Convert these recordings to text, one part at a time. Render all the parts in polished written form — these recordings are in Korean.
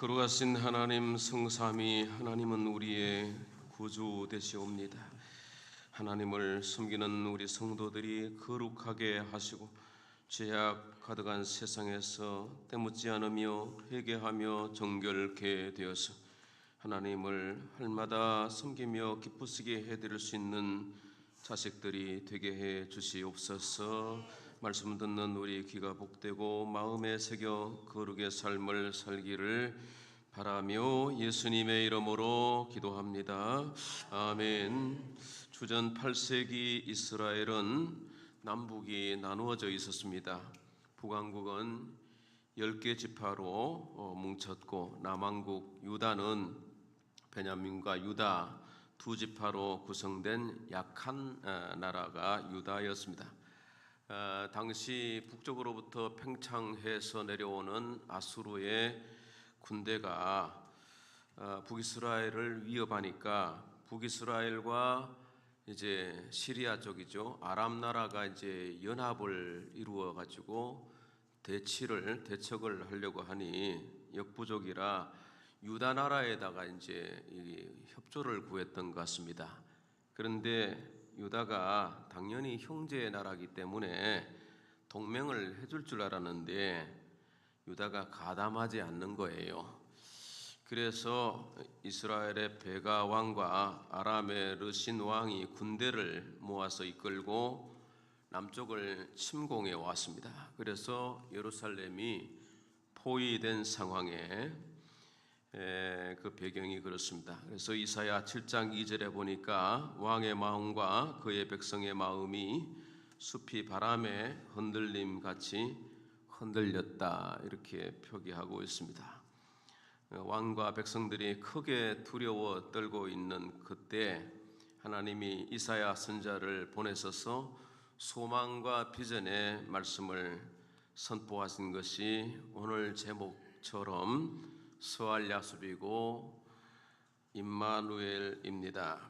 거룩하신 하나님 성삼위 하나님은 우리의 구주 되시옵니다. 하나님을 섬기는 우리 성도들이 거룩하게 하시고 죄악 가득한 세상에서 때묻지 않으며 회개하며 정결케 되어서 하나님을 할마다 섬기며 기쁘시게 해드릴 수 있는 자식들이 되게 해 주시옵소서. 말씀 듣는 우리 귀가 복되고 마음에 새겨 거룩의 삶을 살기를 바라며 예수님의 이름으로 기도합니다. 아멘. 주전 8세기 이스라엘은 남북이 나누어져 있었습니다. 북왕국은 10개 지파로 뭉쳤고 남왕국 유다는 베냐민과 유다 두 지파로 구성된 약한 나라가 유다였습니다. 당시 북쪽으로부터 팽창해서 내려오는 아수르의 군대가 북이스라엘을 위협하니까 북이스라엘과 이제 시리아 쪽이죠. 아람 나라가 이제 연합을 이루어 가지고 대척을 하려고 하니 역부족이라 유다 나라에다가 이제 협조를 구했던 것 같습니다. 그런데 유다가 당연히 형제의 나라이기 때문에 동맹을 해줄 줄 알았는데 유다가 가담하지 않는 거예요. 그래서 이스라엘의 베가 왕과 아람의 르신 왕이 군대를 모아서 이끌고 남쪽을 침공해 왔습니다. 그래서 예루살렘이 포위된 상황에 그 배경이 그렇습니다. 그래서 이사야 7장 2절에 보니까 왕의 마음과 그의 백성의 마음이 숲이 바람에 흔들림 같이 흔들렸다 이렇게 표기하고 있습니다. 왕과 백성들이 크게 두려워 떨고 있는 그때 하나님이 이사야 선지자를 보내셔서 소망과 비전의 말씀을 선포하신 것이 오늘 제목처럼 스알야숲이고 임마누엘입니다.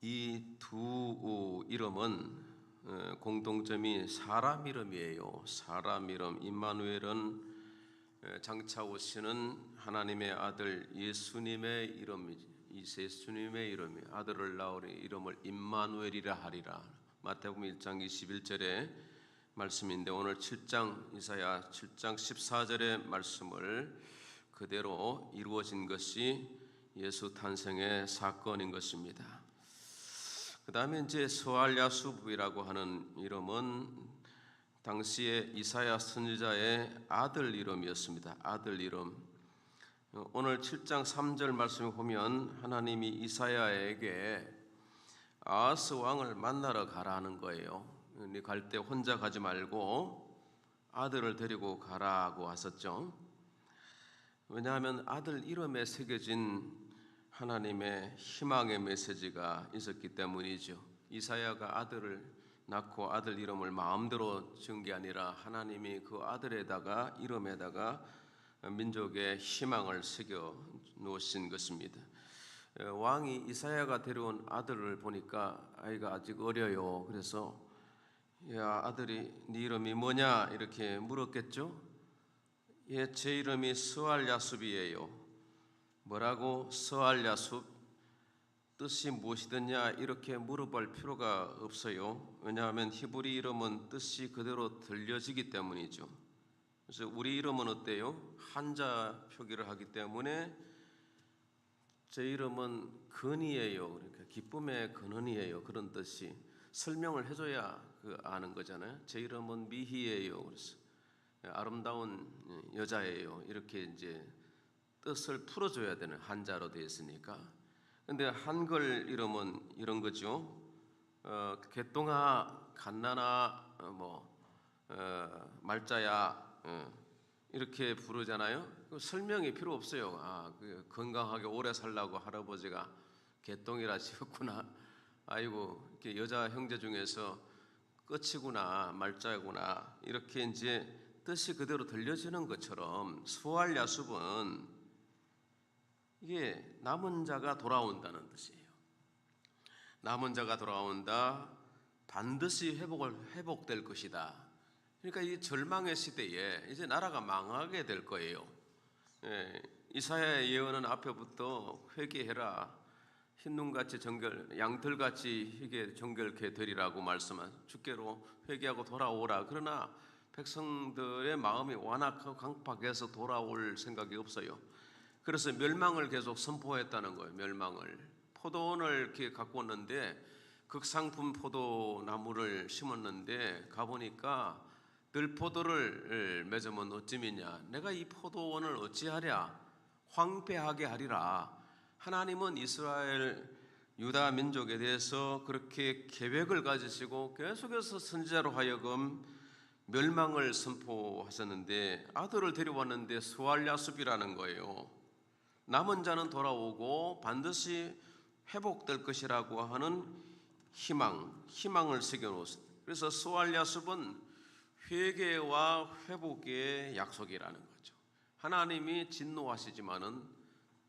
이 두 이름은 공통점이 사람 이름이에요. 사람 이름. 임마누엘은 장차 오시는 하나님의 아들 예수님의 이름이지. 예수님의 이름이 아들을 낳으리 이름을 임마누엘이라 하리라. 마태복음 1장 21절에 말씀인데 오늘 이사야 7장 14절의 말씀을 그대로 이루어진 것이 예수 탄생의 사건인 것입니다. 그 다음에 이제 스알야숲이라고 하는 이름은 당시에 이사야 선지자의 아들 이름이었습니다. 아들 이름. 오늘 7장 3절 말씀을 보면 하나님이 이사야에게 아하스 왕을 만나러 가라는 거예요. 네 갈 때 혼자 가지 말고 아들을 데리고 가라고 하셨죠. 왜냐하면 아들 이름에 새겨진 하나님의 희망의 메시지가 있었기 때문이죠. 이사야가 아들을 낳고 아들 이름을 마음대로 지은 게 아니라 하나님이 그 아들에다가 이름에다가 민족의 희망을 새겨 놓으신 것입니다. 왕이 이사야가 데려온 아들을 보니까 아이가 아직 어려요. 그래서 야 아들이 네 이름이 뭐냐 이렇게 물었겠죠. 예, 제 이름이 스알야숲이에요. 뭐라고? 스알야숲 뜻이 무엇이더냐 이렇게 물어볼 필요가 없어요. 왜냐하면 히브리 이름은 뜻이 그대로 들려지기 때문이죠. 그래서 우리 이름은 어때요? 한자 표기를 하기 때문에 제 이름은 근이에요. 그러니까 기쁨의 근원이에요. 그런 뜻이 설명을 해줘야 아는 거잖아요. 제 이름은 미희예요. 그래서 아름다운 여자예요. 이렇게 이제 뜻을 풀어줘야 되는 한자로 되어 있으니까. 근데 한글 이름은 이런 거죠. 개똥아, 갓나나, 말자야 이렇게 부르잖아요. 설명이 필요 없어요. 건강하게 오래 살라고 할아버지가 개똥이라 지었구나. 아이고 이렇게 여자 형제 중에서 끝이구나, 말자구나 이렇게 이제 뜻이 그대로 들려지는 것처럼 스알야숲은 이게 남은 자가 돌아온다는 뜻이에요. 남은 자가 돌아온다. 반드시 회복될 것이다. 그러니까 이 절망의 시대에 이제 나라가 망하게 될 거예요. 이사야의 예언은 앞에부터 회개해라, 흰눈같이 양털같이 희게 정결케 되리라고 말씀한, 주께로 회개하고 돌아오라. 그러나 백성들의 마음이 완악하고 강팍해서 돌아올 생각이 없어요. 그래서 멸망을 계속 선포했다는 거예요. 멸망을. 포도원을 이렇게 갖고 왔는데, 극상품 포도나무를 심었는데 가보니까 들포도를 맺으면 어찌미냐, 내가 이 포도원을 어찌하랴, 황폐하게 하리라. 하나님은 이스라엘 유다 민족에 대해서 그렇게 계획을 가지시고 계속해서 선지자로 하여금 멸망을 선포하셨는데, 아들을 데려왔는데 스왈야숲이라는 거예요. 남은 자는 돌아오고 반드시 회복될 것이라고 하는 희망을 새겨놓습니다. 그래서 스왈야숲은 회개와 회복의 약속이라는 거죠. 하나님이 진노하시지만은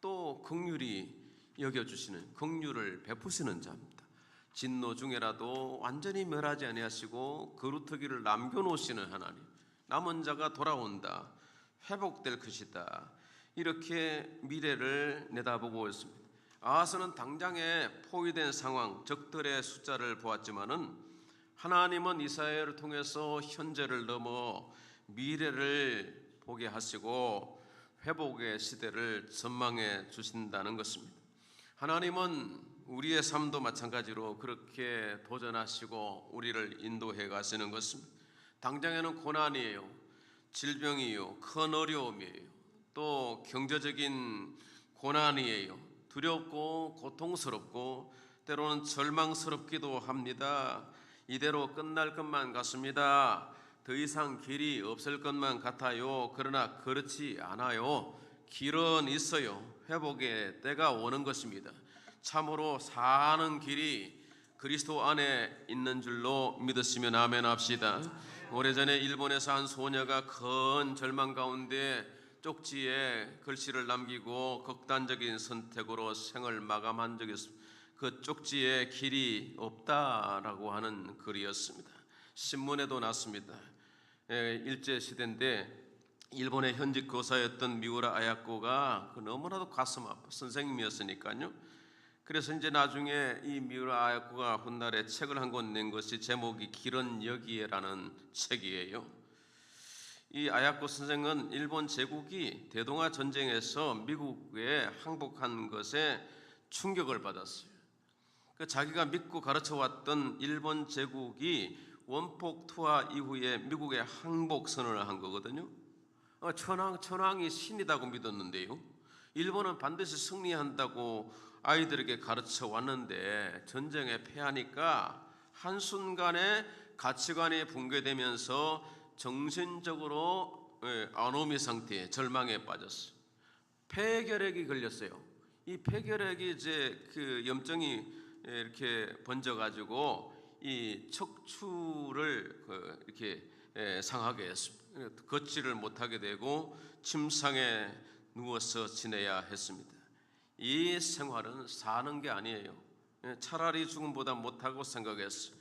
또 긍휼히 여겨주시는, 긍휼을 베푸시는 자입니다. 진노 중에라도 완전히 멸하지 아니하시고 거루터기를 남겨놓으시는 하나님. 남은 자가 돌아온다, 회복될 것이다, 이렇게 미래를 내다보고 있습니다. 아하스는 당장에 포위된 상황, 적들의 숫자를 보았지만은 하나님은 이사야를 통해서 현재를 넘어 미래를 보게 하시고 회복의 시대를 전망해 주신다는 것입니다. 하나님은 우리의 삶도 마찬가지로 그렇게 도전하시고 우리를 인도해 가시는 것입니다. 당장에는 고난이에요, 질병이에요, 큰 어려움이에요, 또 경제적인 고난이에요. 두렵고 고통스럽고 때로는 절망스럽기도 합니다. 이대로 끝날 것만 같습니다. 더 이상 길이 없을 것만 같아요. 그러나 그렇지 않아요. 길은 있어요. 회복의 때가 오는 것입니다. 참으로 사는 길이 그리스도 안에 있는 줄로 믿으시면 아멘 합시다. 오래전에 일본에서 한 소녀가 큰 절망 가운데 쪽지에 글씨를 남기고 극단적인 선택으로 생을 마감한 적이 있습니다. 그 쪽지에 길이 없다라고 하는 글이었습니다. 신문에도 났습니다. 일제시대인데 일본의 현직 교사였던 미우라 아야코가 너무나도 가슴 아픈 선생님이었으니까요. 그래서 이제 나중에 이 미우라 아야코가 훗날에 책을 한 권 낸 것이 제목이 길은 여기에라는 책이에요. 이 아야코 선생은 일본 제국이 대동아 전쟁에서 미국에 항복한 것에 충격을 받았어요. 자기가 믿고 가르쳐왔던 일본 제국이 원폭 투하 이후에 미국에 항복 선언을 한 거거든요. 천황이 신이라고 믿었는데요, 일본은 반드시 승리한다고 아이들에게 가르쳐 왔는데 전쟁에 패하니까 한순간에 가치관이 붕괴되면서 정신적으로 아노미 상태에 절망에 빠졌어요. 폐결핵이 걸렸어요. 이 폐결핵이 이제 그 염증이 이렇게 번져가지고 이 척추를 이렇게 상하게 했습니다. 걷지를 못하게 되고 침상에 누워서 지내야 했습니다. 이 생활은 사는 게 아니에요. 차라리 죽음보다 못하고 생각했어요.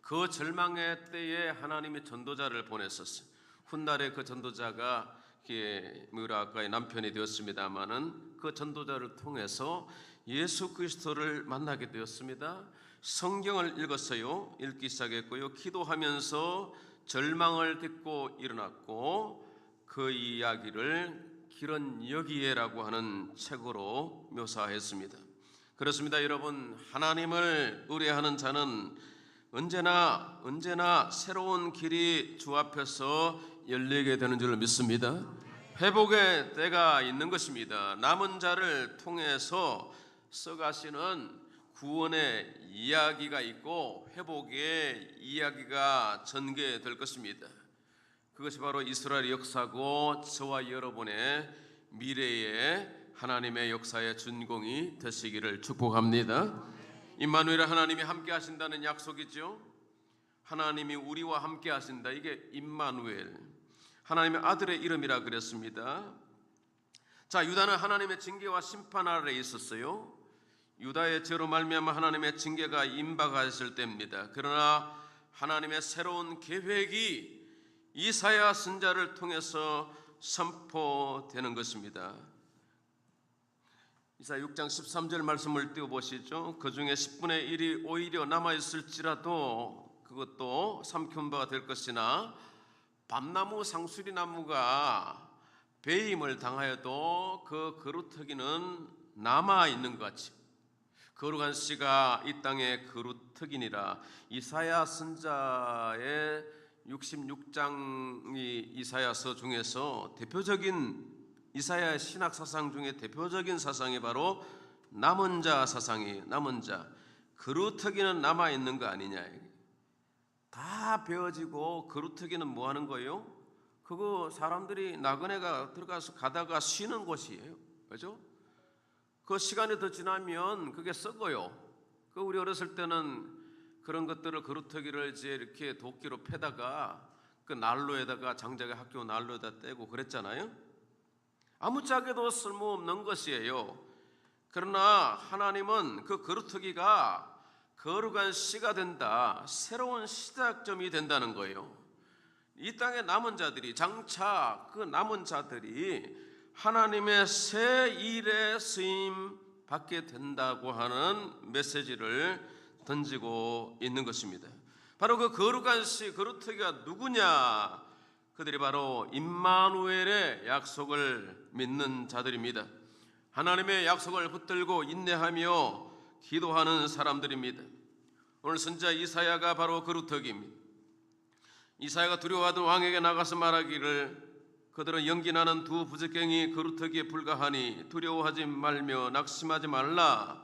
그 절망의 때에 하나님이 전도자를 보냈었어요. 훗날에 그 전도자가 미우라아카의 남편이 되었습니다마는 그 전도자를 통해서 예수 그리스도를 만나게 되었습니다. 성경을 읽었어요. 읽기 시작했고요. 기도하면서 절망을 딛고 일어났고 그 이야기를 길은 여기에라고 하는 책으로 묘사했습니다. 그렇습니다. 여러분, 하나님을 의뢰하는 자는 언제나 새로운 길이 주 앞에서 열리게 되는 줄 믿습니다. 회복의 때가 있는 것입니다. 남은 자를 통해서 써가시는 구원의 이야기가 있고 회복의 이야기가 전개될 것입니다. 그것이 바로 이스라엘 역사고 저와 여러분의 미래의 하나님의 역사의 준공이 되시기를 축복합니다. 임마누엘, 하나님이 함께 하신다는 약속이죠. 하나님이 우리와 함께 하신다. 이게 임마누엘, 하나님의 아들의 이름이라 그랬습니다. 자, 유다는 하나님의 징계와 심판 아래에 있었어요. 유다의 죄로 말미암아 하나님의 징계가 임박했을 때입니다. 그러나 하나님의 새로운 계획이 이사야 선지자를 통해서 선포되는 것입니다. 이사야 6장 13절 말씀을 띄워보시죠. 그 중에 10분의 1이 오히려 남아있을지라도 그것도 삼켜온 바가 될 것이나 밤나무 상수리나무가 배임을 당하여도 그 그루터기는 남아있는 것 같이 거룩한 씨가 이 땅에 그루터기니라. 이사야 선자의 66장이 이사야서 중에서 대표적인 이사야의 신학 사상 중에 대표적인 사상이 바로 남은 자 사상이에요. 남은 자, 그루터기는 남아 있는 거 아니냐. 다 베어지고 그루터기는 뭐 하는 거예요? 그거 사람들이 나그네가 들어가서 가다가 쉬는 곳이에요. 그죠? 그 시간이 더 지나면 그게 썩어요. 그 우리 어렸을 때는 그런 것들을 그루터기를 이제 이렇게 도끼로 패다가 그 난로에다가 장작의 학교 난로에다 떼고 그랬잖아요. 아무짝에도 쓸모없는 것이에요. 그러나 하나님은 그 그루터기가 거룩한 씨가 된다, 새로운 시작점이 된다는 거예요. 이 땅의 남은 자들이, 장차 그 남은 자들이 하나님의 새 일에 쓰임 받게 된다고 하는 메시지를 던지고 있는 것입니다. 바로 그 거룩한 씨, 그루터기가 누구냐? 그들이 바로 임마누엘의 약속을 믿는 자들입니다. 하나님의 약속을 붙들고 인내하며 기도하는 사람들입니다. 오늘 선지자 이사야가 바로 그루터기입니다. 이사야가 두려워하던 왕에게 나가서 말하기를 그들은 연기나는 두 부적갱이 그루터기에 불과하니 두려워하지 말며 낙심하지 말라.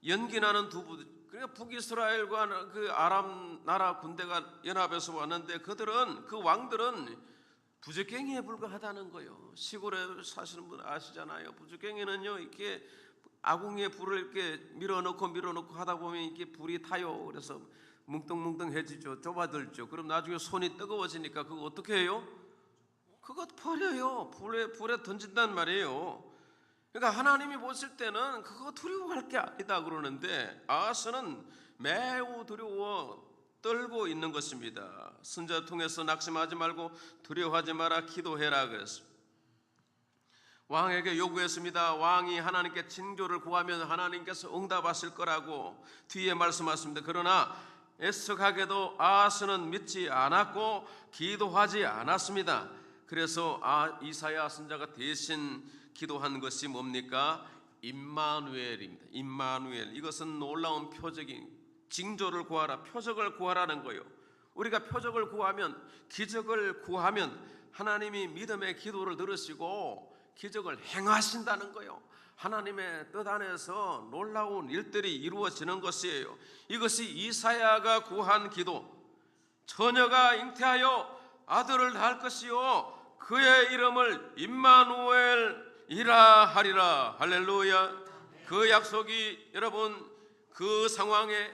연기나는 두 그러니까 북이스라엘과 그 아람 나라 군대가 연합해서 왔는데 그들은 그 왕들은 부적갱이에 불과하다는 거예요. 시골에 사시는 분 아시잖아요. 부적갱이는요 이렇게 아궁이에 불을 이렇게 밀어넣고 하다 보면 이렇게 불이 타요. 그래서 뭉뚱뭉뚱해지죠. 좁아들죠. 그럼 나중에 손이 뜨거워지니까 그거 어떻게 해요? 그거 버려요. 불에 던진단 말이에요. 그러니까 하나님이 보실 때는 그거 두려워할 게 아니다 그러는데 아하스는 매우 두려워 떨고 있는 것입니다. 선지자 통해서 낙심하지 말고 두려워하지 마라 기도해라 그랬습니다. 왕에게 요구했습니다. 왕이 하나님께 징조를 구하면 하나님께서 응답하실 거라고 뒤에 말씀하십니다. 그러나 애석하게도 아하스는 믿지 않았고 기도하지 않았습니다. 그래서 이사야 선지자가 대신 기도한 것이 뭡니까? 임마누엘입니다. 임마누엘. 이것은 놀라운 표적인 징조를 구하라, 표적을 구하라는 거예요. 우리가 표적을 구하면, 기적을 구하면 하나님이 믿음의 기도를 들으시고 기적을 행하신다는 거예요. 하나님의 뜻 안에서 놀라운 일들이 이루어지는 것이에요. 이것이 이사야가 구한 기도. 처녀가 잉태하여 아들을 낳을 것이요 그의 이름을 임마누엘이라 하리라. 할렐루야. 그 약속이 여러분 그 상황에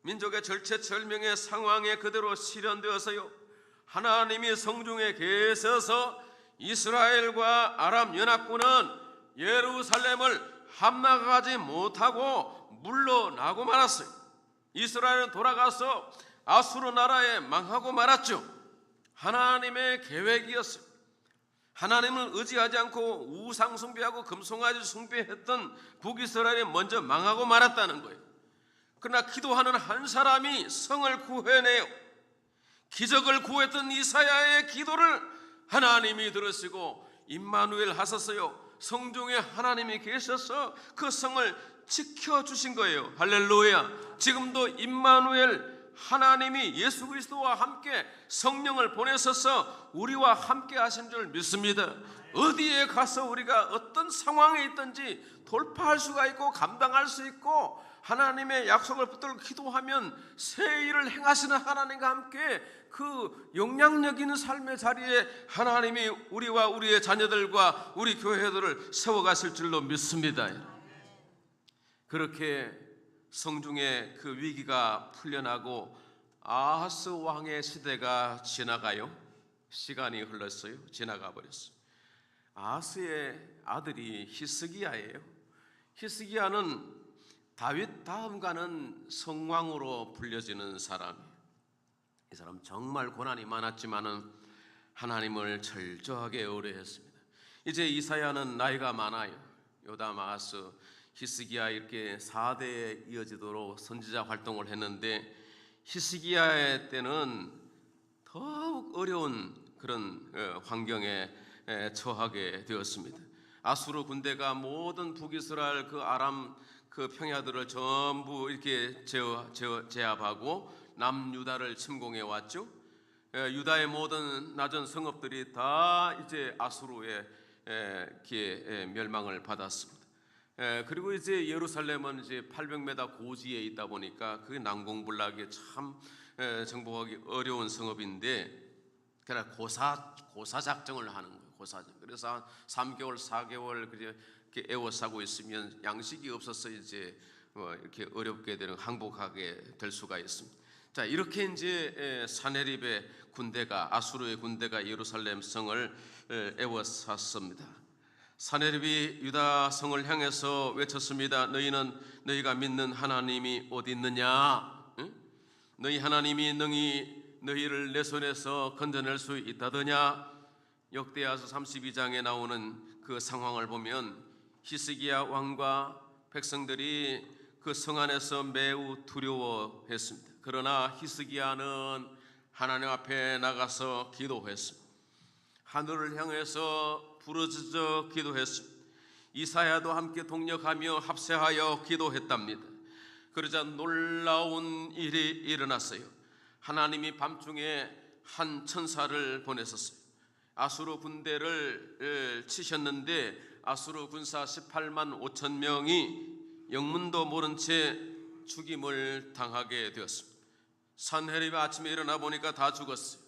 민족의 절체절명의 상황에 그대로 실현되어서요 하나님이 성중에 계셔서 이스라엘과 아람 연합군은 예루살렘을 함락하지 못하고 물러나고 말았어요. 이스라엘은 돌아가서 아수르 나라에 망하고 말았죠. 하나님의 계획이었어요. 하나님을 의지하지 않고 우상 숭배하고 금송아지 숭배했던 북이스라엘이 먼저 망하고 말았다는 거예요. 그러나 기도하는 한 사람이 성을 구해내요. 기적을 구했던 이사야의 기도를 하나님이 들으시고 임마누엘 하셨어요. 성중에 하나님이 계셔서 그 성을 지켜주신 거예요. 할렐루야. 지금도 임마누엘 하나님이 예수 그리스도와 함께 성령을 보내셔서 우리와 함께 하신 줄 믿습니다. 어디에 가서 우리가 어떤 상황에 있든지 돌파할 수가 있고 감당할 수 있고 하나님의 약속을 붙들고 기도하면 새 일을 행하시는 하나님과 함께 그 영향력 있는 삶의 자리에 하나님이 우리와 우리의 자녀들과 우리 교회들을 세워가실 줄로 믿습니다. 그렇게 성중에 그 위기가 풀려나고 아하스 왕의 시대가 지나가요. 시간이 흘렀어요. 지나가 버렸어요. 아하스의 아들이 히스기야예요. 히스기야는 다윗 다음 가는 성왕으로 불려지는 사람이에요. 이 사람 정말 고난이 많았지만은 하나님을 철저하게 의뢰했습니다. 이제 이사야는 나이가 많아요. 요담, 아하스, 히스기야 이렇게 4대에 이어지도록 선지자 활동을 했는데 히스기야의 때는 더욱 어려운 그런 환경에 처하게 되었습니다. 아수르 군대가 모든 북이스라엘 그 아람 그 평야들을 전부 이렇게 제압하고 남유다를 침공해 왔죠. 유다의 모든 낮은 성읍들이 다 이제 아수르의 멸망을 받았습니다. 그리고 이제 예루살렘은 이제 800m 고지에 있다 보니까 그 난공불락에 참 정복하기 어려운 성읍인데, 그러나 고사 작정을 하는 거예요. 고사작. 그래서 3개월, 4개월 그렇게 애워싸고 있으면 양식이 없어서 이제 이렇게 어렵게 되는, 항복하게 될 수가 있습니다. 자, 이렇게 이제 사네립의 군대가, 아수르의 군대가 예루살렘 성을 애워쌌습니다. 사네립이 유다 성을 향해서 외쳤습니다. 너희가 믿는 하나님이 어디 있느냐? 응? 너희 하나님이 너희를 내 손에서 건져낼 수 있다더냐? 역대하서 32장에 나오는 그 상황을 보면 히스기야 왕과 백성들이 그 성 안에서 매우 두려워했습니다. 그러나 히스기야는 하나님 앞에 나가서 기도했습니다. 하늘을 향해서 부르짖어 기도했습니다. 이사야도 함께 동력하며 합세하여 기도했답니다. 그러자 놀라운 일이 일어났어요. 하나님이 밤중에 한 천사를 보내셨어요. 아수르 군대를 치셨는데 아수르 군사 18만 5천 명이 영문도 모른 채 죽임을 당하게 되었습니다. 산헤립이 아침에 일어나 보니까 다 죽었어요.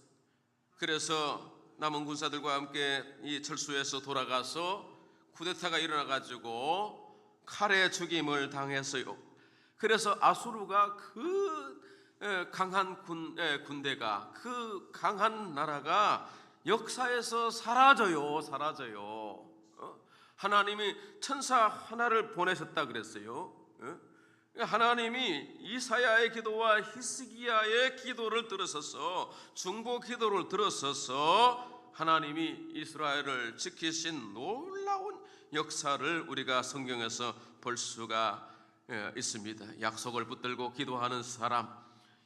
그래서 남은 군사들과 함께 이 철수해서 돌아가서 쿠데타가 일어나가지고 칼에 죽임을 당했어요. 그래서 아수르가 그 강한 군대가, 그 강한 나라가 역사에서 사라져요. 하나님이 천사 하나를 보내셨다 그랬어요. 하나님이 이사야의 기도와 히스기야의 기도를 들으셔서, 중보 기도를 들으셔서 하나님이 이스라엘을 지키신 놀라운 역사를 우리가 성경에서 볼 수가 있습니다. 약속을 붙들고 기도하는 사람,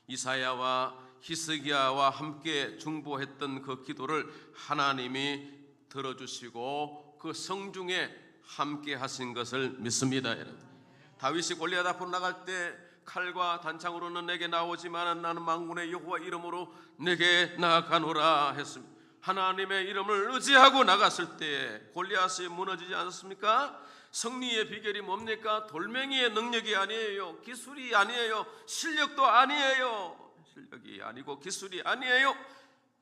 이사야와 히스기야와 함께 중보했던 그 기도를 하나님이 들어주시고 그 성중에 함께 하신 것을 믿습니다. 여러분, 다윗이 골리앗 앞으로 나갈 때 칼과 단창으로는 내게 나오지만 나는 만군의 여호와 이름으로 내게 나아가노라 했습니다. 하나님의 이름을 의지하고 나갔을 때 골리앗이 무너지지 않았습니까? 승리의 비결이 뭡니까? 돌멩이의 능력이 아니에요. 기술이 아니에요. 실력도 아니에요. 실력이 아니고 기술이 아니에요.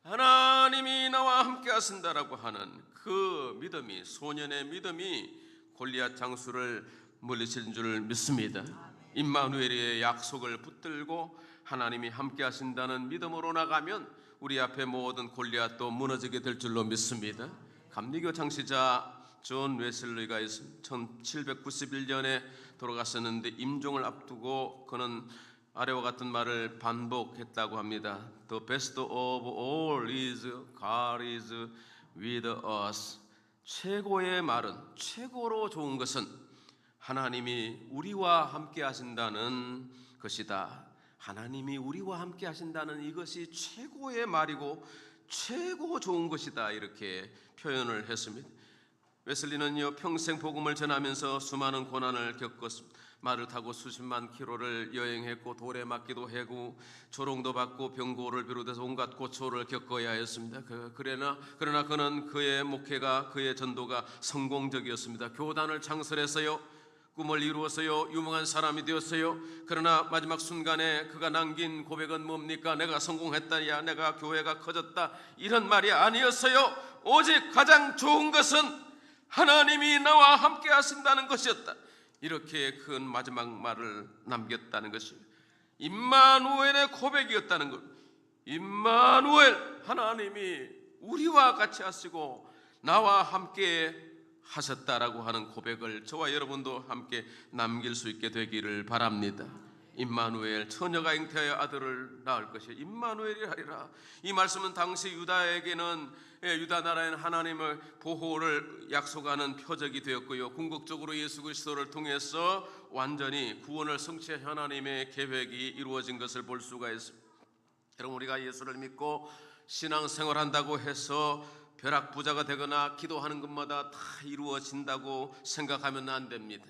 하나님이 나와 함께 하신다라고 하는 그 믿음이, 소년의 믿음이 골리앗 장수를 물리친 줄 믿습니다. 임마누엘의 약속을 붙들고 하나님이 함께 하신다는 믿음으로 나가면 우리 앞에 모든 골리앗도 무너지게 될 줄로 믿습니다. 감리교 창시자 존 웨슬리가 1791년에 돌아갔었는데 임종을 앞두고 그는 아래와 같은 말을 반복했다고 합니다. The best of all is God is with us. 최고의 말은, 최고로 좋은 것은 하나님이 우리와 함께 하신다는 것이다. 하나님이 우리와 함께 하신다는 이것이 최고의 말이고 최고 좋은 것이다, 이렇게 표현을 했습니다. 웨슬리는요, 평생 복음을 전하면서 수많은 고난을 겪었습니다. 말을 타고 수십만 킬로를 여행했고 돌에 맞기도 하고 조롱도 받고 병고를 비롯해서 온갖 고초를 겪어야 했습니다. 그러나 그는 그의 목회가, 그의 전도가 성공적이었습니다. 교단을 창설했어요. 꿈을 이루었어요. 유명한 사람이 되었어요. 그러나 마지막 순간에 그가 남긴 고백은 뭡니까? 내가 성공했다, 야 내가 교회가 커졌다, 이런 말이 아니었어요. 오직 가장 좋은 것은 하나님이 나와 함께 하신다는 것이었다. 이렇게 큰 마지막 말을 남겼다는 것입니다. 임마누엘의 고백이었다는 것. 임마누엘, 하나님이 우리와 같이 하시고 나와 함께 하셨다라고 하는 고백을 저와 여러분도 함께 남길 수 있게 되기를 바랍니다. 임마누엘, 처녀가 잉태하여 아들을 낳을 것이요 임마누엘이 하리라. 이 말씀은 당시 유다에게는 유다 나라에는 하나님의 보호를 약속하는 표적이 되었고요, 궁극적으로 예수 그리스도를 통해서 완전히 구원을 성취한 하나님의 계획이 이루어진 것을 볼 수가 있습니다. 여러분, 우리가 예수를 믿고 신앙생활한다고 해서 벼락부자가 되거나 기도하는 것마다 다 이루어진다고 생각하면 안 됩니다.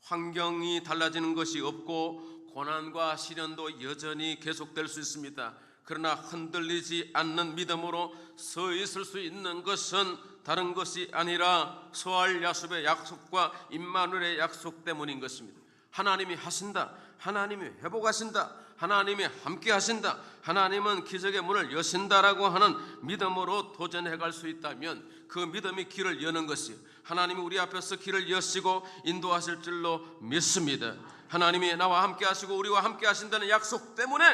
환경이 달라지는 것이 없고 고난과 시련도 여전히 계속될 수 있습니다. 그러나 흔들리지 않는 믿음으로 서 있을 수 있는 것은 다른 것이 아니라 소알 야숲의 약속과 임마누엘의 약속 때문인 것입니다. 하나님이 하신다, 하나님이 회복하신다, 하나님이 함께 하신다, 하나님은 기적의 문을 여신다라고 하는 믿음으로 도전해 갈 수 있다면 그 믿음이 길을 여는 것이요, 하나님이 우리 앞에서 길을 여시고 인도하실 줄로 믿습니다. 하나님이 나와 함께 하시고 우리와 함께 하신다는 약속 때문에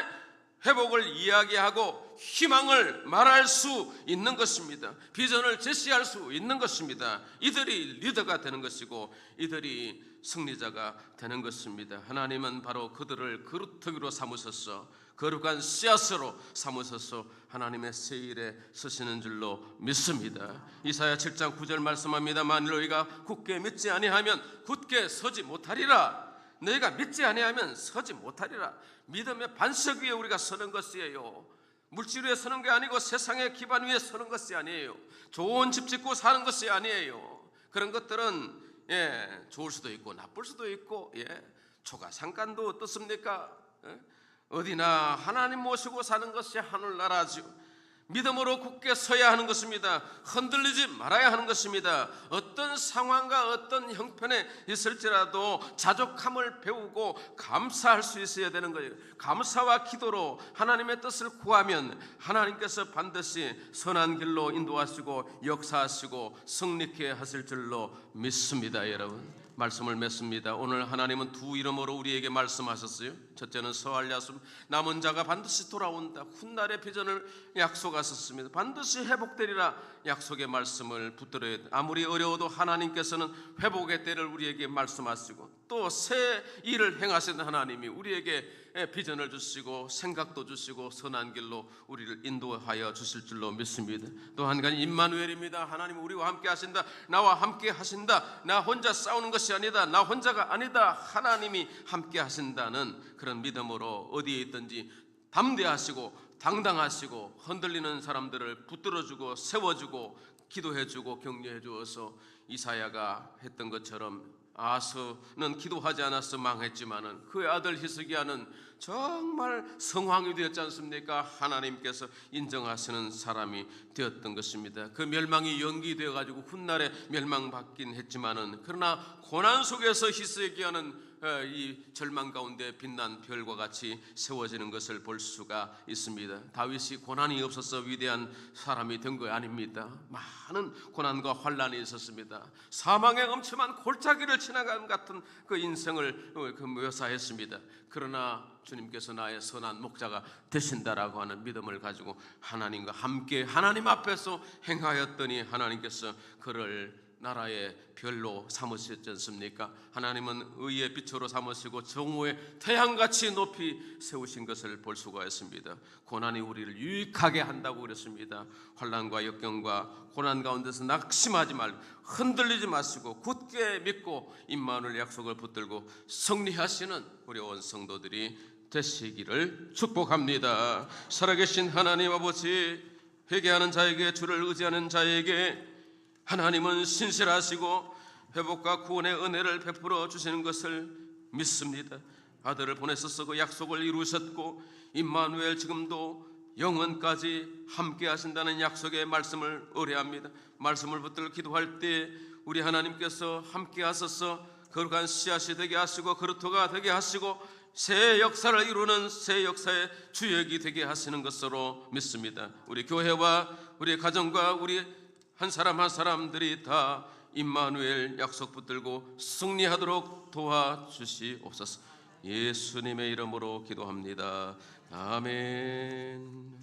회복을 이야기하고 희망을 말할 수 있는 것입니다. 비전을 제시할 수 있는 것입니다. 이들이 리더가 되는 것이고 이들이 승리자가 되는 것입니다. 하나님은 바로 그들을 그루터기로 삼으셔서 거룩한 씨앗으로 삼으셔서 하나님의 새 일에 서시는 줄로 믿습니다. 이사야 7장 9절 말씀합니다. 만일 너희가 굳게 믿지 아니하면 굳게 서지 못하리라. 너희가 믿지 아니하면 서지 못하리라. 믿음의 반석 위에 우리가 서는 것이에요. 물질 위에 서는 게 아니고 세상의 기반 위에 서는 것이 아니에요. 좋은 집 짓고 사는 것이 아니에요. 그런 것들은 좋을 수도 있고 나쁠 수도 있고 초가상간도 어떻습니까? 어디나 하나님 모시고 사는 것이 하늘나라죠. 믿음으로 굳게 서야 하는 것입니다. 흔들리지 말아야 하는 것입니다. 어떤 상황과 어떤 형편에 있을지라도 자족함을 배우고 감사할 수 있어야 되는 거예요. 감사와 기도로 하나님의 뜻을 구하면 하나님께서 반드시 선한 길로 인도하시고 역사하시고 승리케 하실 줄로 믿습니다. 여러분, 말씀을 맺습니다. 오늘 하나님은 두 이름으로 우리에게 말씀하셨어요. 첫째는 서할 야숲, 남은 자가 반드시 돌아온다. 훗날의 비전을 약속하셨습니다. 반드시 회복되리라. 약속의 말씀을 붙들어야 돼. 아무리 어려워도 하나님께서는 회복의 때를 우리에게 말씀하시고 또 새 일을 행하시는 하나님이 우리에게 비전을 주시고 생각도 주시고 선한 길로 우리를 인도하여 주실 줄로 믿습니다. 또 한 가지 임마누엘입니다. 하나님 우리와 함께 하신다. 나와 함께 하신다. 나 혼자 싸우는 것이 아니다. 나 혼자가 아니다. 하나님이 함께 하신다는 그런 믿음으로 어디에 있든지 담대하시고 당당하시고 흔들리는 사람들을 붙들어주고 세워주고 기도해주고 격려해 주어서 이사야가 했던 것처럼 아스는 기도하지 않아서 망했지만은 그의 아들 히스기야는 정말 성왕이 되었지 않습니까? 하나님께서 인정하시는 사람이 되었던 것입니다. 그 멸망이 연기되어 가지고 훗날에 멸망받긴 했지만은 그러나 고난 속에서 히스기야는 이 절망 가운데 빛난 별과 같이 세워지는 것을 볼 수가 있습니다. 다윗이 고난이 없어서 위대한 사람이 된 거 아닙니다. 많은 고난과 환난이 있었습니다. 사망의 엄청난 골짜기를 지나간 같은 그 인생을 묘사했습니다. 그러나 주님께서 나의 선한 목자가 되신다라고 하는 믿음을 가지고 하나님과 함께 하나님 앞에서 행하였더니 하나님께서 그를 나라의 별로 삼으셨지 않습니까? 하나님은 의의 빛으로 삼으시고 정오의 태양같이 높이 세우신 것을 볼 수가 있습니다. 고난이 우리를 유익하게 한다고 그랬습니다. 환난과 역경과 고난 가운데서 낙심하지 말고 흔들리지 마시고 굳게 믿고 임마누엘 약속을 붙들고 승리하시는 우리 온 성도들이 되시기를 축복합니다. 살아계신 하나님 아버지, 회개하는 자에게, 주를 의지하는 자에게 하나님은 신실하시고 회복과 구원의 은혜를 베풀어 주시는 것을 믿습니다. 아들을 보내셔서 그 약속을 이루셨고 임마누엘 지금도 영원까지 함께 하신다는 약속의 말씀을 의뢰합니다. 말씀을 붙들고 기도할 때 우리 하나님께서 함께 하셔서 거룩한 씨앗이 되게 하시고 그루터가 되게 하시고 새 역사를 이루는 새 역사의 주역이 되게 하시는 것으로 믿습니다. 우리 교회와 우리 가정과 우리 한 사람 한 사람들이 다 임마누엘 약속 붙들고 승리하도록 도와주시옵소서. 예수님의 이름으로 기도합니다. 아멘.